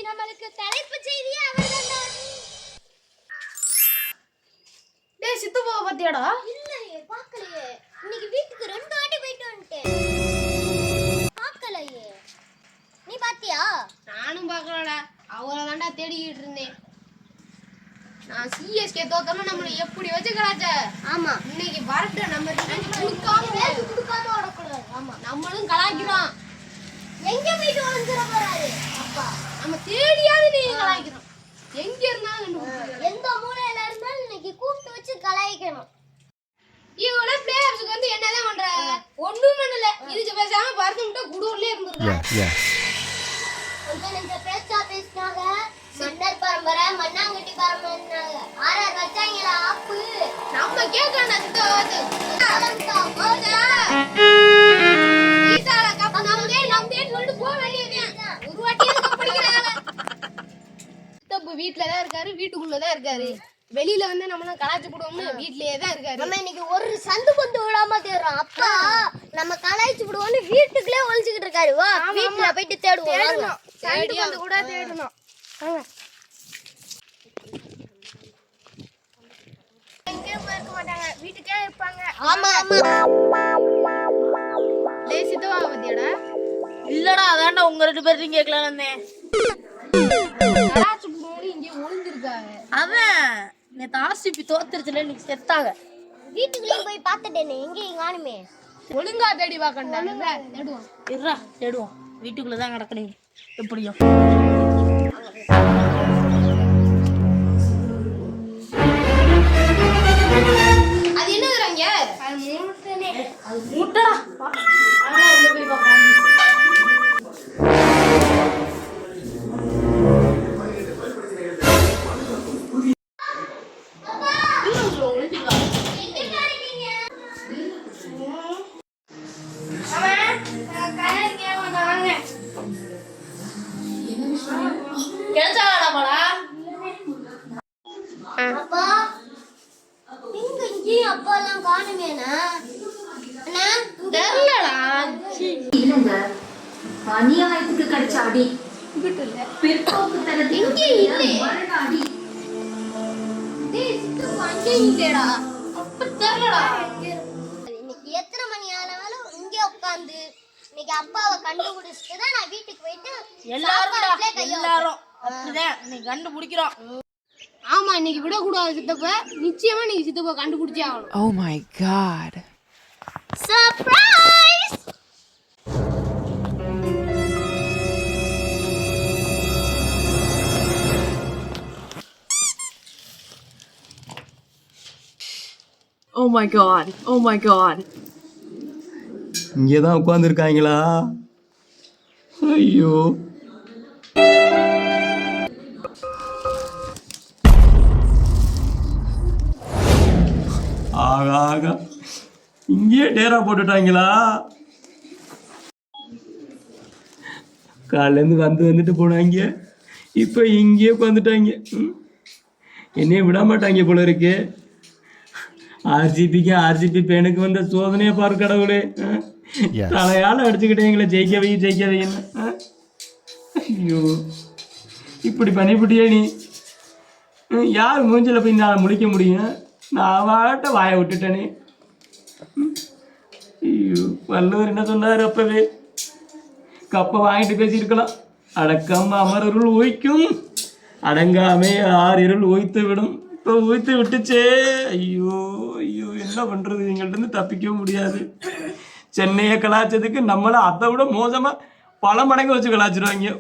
நம்மளுக்கு தலைப்பு செய்தியே அவர்தான். டேய் சித்தப்பா பாத்தியாடா? இல்லையே, பார்க்கலையே. இன்னைக்கு வீட்டுக்கு 2 வாட்டி போயிட்டு வந்துட்டேன். பார்க்கலையே. நீ பாத்தியா? நானும் பார்க்கலடா. அவரை தான்டா தேடிக்கிட்டு இருந்தேன். நான் சிஎஸ்கே தோத்தோம்னா நம்மள எப்படி வச்சுக்கறாச்ச? ஆமா. இன்னைக்கு வரட்ட நம்ம குடுக்காம ஓடக்கூடாது. ஆமா, நம்மளும் கலாய்க்கிறோம். எங்க போயிட்டு வந்துற போறாரு அப்பா? நம்ம தேடியாவது நீ கலாய்க்கிறோம். எங்க இருந்தாலும் எந்த மூலையில இருந்தாலும் இன்னைக்கு கூப்பிட்டு வச்சு கலாய்க்கணும். இவங்கள பிளேயர்ஸ்க்கு வந்து என்னதான் பண்ற? ஒண்ணும் பண்ணல. இதுக்கு பேசாம பர்சன்ட்ட குடூர்லயே இருந்திருக்காங்க. கொஞ்ச பேச்சா பேசினாங்க. மன்னர் பரம்பரை, மண்ணாங்கட்டி பரம்பரைனாங்க. ஆறார் வச்சாங்களா ஆப்பு? நம்ம கேட்கணும் சித்தவாது. ஈசால கப் நம்மதே சொல்லிட்டு போ வெளியதான். ஒரு வாட்டி கப் படிக்கறாங்க. சித்தப்பு வீட்ல தான் இருக்காரு, வீட்டுக்குள்ள தான் இருக்காரு. வெளியில வந்து நம்மள கலாய்ச்சி போடுவோம்னு வீட்லயே தான் இருக்காரு. நம்ம இன்னைக்கு ஒரு சந்து கொண்டு விடாம தேடுறோம். அப்பா நம்ம கலாய்ச்சி போடுவோம்னு வீட்டுக்குள்ளே ஒளிஞ்சிக்கிட்டு இருக்காரு. வா வீட்ல போயிட்டு தேடுவோம். சந்து கொண்டு கூட தேடணும். எங்கேயும் போயிருக்க மாட்டாங்க, வீட்டுக்கே இருப்பாங்க. ஆமா ஆமா. டேய் சித்தவா பாத்தியாடா? இல்லடா, அதான்டா உங்க 2 பேரையும் கேட்கலாம் வந்தேன். கலாய்ச்சி போடுவோம்னு இங்கே ஒளிஞ்சிருக்காங்க. அவன் நேத்து ஆர்சிபி தோத்துருச்சுல, இன்னைக்கு செத்தாங்க. வீட்டுக்குள்ளே போய் பார்த்துட்டேனே, எங்கேயும் காணுமே. ஒழுங்கா தேடி பார்க்கண்டாங்க. தேடுவோம். இருடா தேடுவோம். வீட்டுக்குள்ளதான் கிடக்குறீங்க எப்படியும். அது என்னதுறாங்க? அது மூட்டடா. ஆனா உள்ள போய் பார்க்கலாம். அப்பா எங்க இங்கேயும் அப்பா எல்லாம் காணுமேனா? அண்ணா இல்லங்க, அநியாயத்துக்கு கிடைச்ச அடி, பிற்போக்கு தரத்துக்கு அடி. டேய் சித்தப்பா அங்கே இல்லடா. அப்ப தெரியலடா. இன்னைக்கு எத்தனை மணி ஆனாலும் இங்கே உட்காந்து இன்னைக்கு அப்பாவை கண்டுபிடிச்சிட்டு தான் நான் வீட்டுக்கு போயிட்டு எல்லாரும் அப்படிதான் இன்னைக்கு கண்டுபிடிக்கிறோம். ஆமா, இன்னைக்கு விடக்கூடாது சித்தப்பா. நிச்சயமா நீங்க சித்தப்பா கண்டுபிடிச்சே ஆகணும். Oh my god. Surprise. Oh my god. Oh my god. இங்கே தான் உட்காந்துருக்காங்களா? ஐயோ, ஆகா, இங்கேயே டேரா போட்டுட்டாங்களா? காலையிலேருந்து வந்துட்டு போனாங்க, இப்போ இங்கேயே உட்காந்துட்டாங்க. என்னையே விட மாட்டாங்க போல இருக்கு. ஆர்சிபி பேனுக்கு வந்த சோதனையை பாரு கடவுளே. தலையால் அடிச்சுக்கிட்டே எங்களை ஜெயிக்க வைன்னு. ஐயோ, இப்படி பண்ணிவிட்டியே நீ. யார் மூஞ்சில் போய் நான் முழிக்க முடியும்? நான் வாட்ட வாயை விட்டுட்டேனே. ஐயோ, வள்ளுவர் என்ன சொன்னார் அப்பவே? கப்பை வாங்கிட்டு பேசியிருக்கலாம். அடக்கம் அமரருள் ஓய்க்கும், அடங்காமே 6 இருள் ஓய்த்து விடும். இப்போ ஓய்த்து விட்டுச்சே. ஐயோ ஐயோ, என்ன பண்ணுறது? எங்கள்கிட்ட தப்பிக்கவும் முடியாது. சென்னையை கலாய்ச்சதுக்கு நம்மளை அதை விட மோசமாக பல மடங்கு வச்சு கலாய்ச்சிடுவாங்க.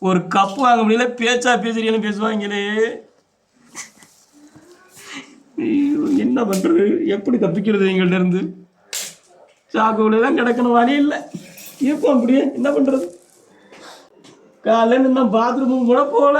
ஒரு கப்பு வாங்க முடியல, பேசுறீங்களும் பேசுவாங்களே. ஐயோ, என்ன பண்ணுறது? எப்படி தப்பிக்கிறது எங்கள்கிட்ட இருந்து? சாக்குள்ள தான் கிடக்கணும், வழி இல்லை. இப்போ அப்படியே என்ன பண்ணுறது? காலையில் நான் பாத்ரூமும் கூட போகல.